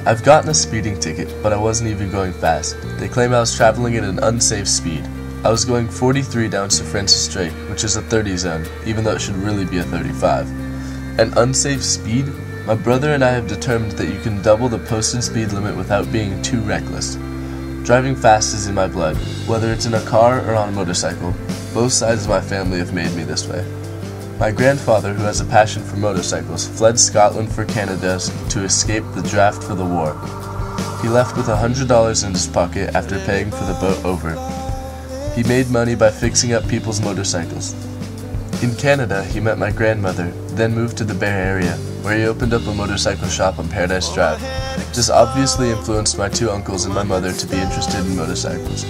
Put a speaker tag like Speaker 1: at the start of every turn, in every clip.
Speaker 1: I've gotten a speeding ticket, but I wasn't even going fast. They claim I was traveling at an unsafe speed. I was going 43 down Sir Francis Drake, which is a 30 zone, even though it should really be a 35. An unsafe speed? My brother and I have determined that you can double the posted speed limit without being too reckless. Driving fast is in my blood, whether it's in a car or on a motorcycle. Both sides of my family have made me this way. My grandfather, who has a passion for motorcycles, fled Scotland for Canada to escape the draft for the war. He left with $100 in his pocket after paying for the boat over. He made money by fixing up people's motorcycles. In Canada, he met my grandmother, then moved to the Bay Area, where he opened up a motorcycle shop on Paradise Drive. This obviously influenced my two uncles and my mother to be interested in motorcycles.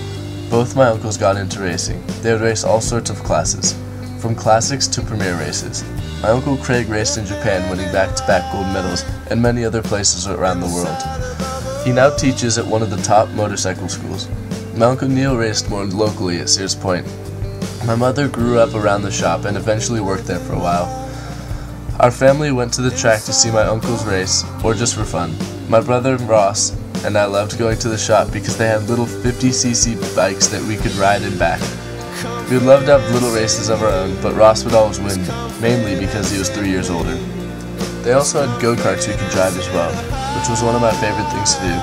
Speaker 1: Both my uncles got into racing. They would race all sorts of classes, from classics to premier races. My uncle Craig raced in Japan, winning back-to-back gold medals, and many other places around the world. He now teaches at one of the top motorcycle schools. My uncle Neil raced more locally at Sears Point. My mother grew up around the shop and eventually worked there for a while. Our family went to the track to see my uncles race, or just for fun. My brother Ross and I loved going to the shop because they had little 50cc bikes that we could ride and back. We would love to have little races of our own, but Ross would always win, mainly because he was 3 years older. They also had go-karts we could drive as well, which was one of my favorite things to do.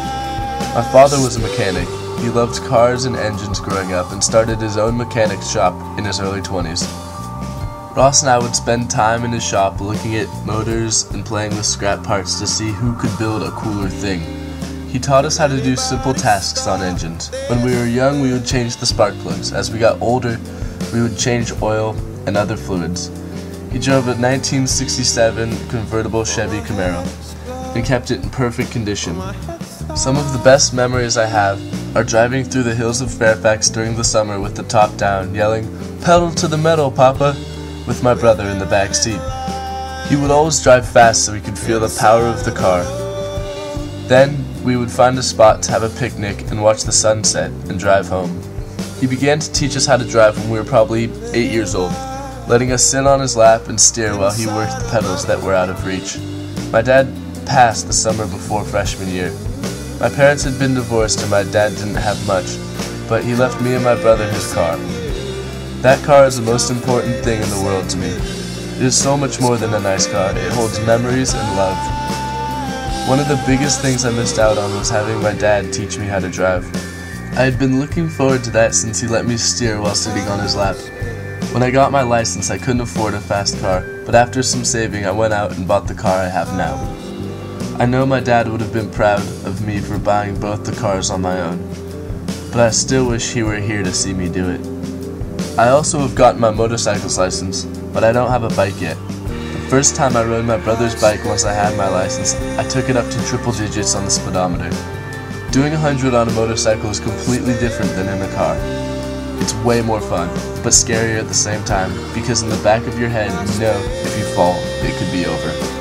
Speaker 1: My father was a mechanic. He loved cars and engines growing up and started his own mechanic shop in his early 20s. Ross and I would spend time in his shop looking at motors and playing with scrap parts to see who could build a cooler thing. He taught us how to do simple tasks on engines. When we were young, we would change the spark plugs. As we got older, we would change oil and other fluids. He drove a 1967 convertible Chevy Camaro and kept it in perfect condition. Some of the best memories I have are driving through the hills of Fairfax during the summer with the top down, yelling, "Pedal to the metal, Papa," with my brother in the back seat. He would always drive fast so we could feel the power of the car. Then we would find a spot to have a picnic and watch the sunset and drive home. He began to teach us how to drive when we were probably 8 years old, letting us sit on his lap and steer while he worked the pedals that were out of reach. My dad passed the summer before freshman year. My parents had been divorced and my dad didn't have much, but he left me and my brother his car. That car is the most important thing in the world to me. It is so much more than a nice car. It holds memories and love. One of the biggest things I missed out on was having my dad teach me how to drive. I had been looking forward to that since he let me steer while sitting on his lap. When I got my license, I couldn't afford a fast car, but after some saving, I went out and bought the car I have now. I know my dad would have been proud of me for buying both the cars on my own, but I still wish he were here to see me do it. I also have gotten my motorcycle's license, but I don't have a bike yet. The first time I rode my brother's bike once I had my license, I took it up to triple digits on the speedometer. Doing 100 on a motorcycle is completely different than in a car. It's way more fun, but scarier at the same time, because in the back of your head you know if you fall, it could be over.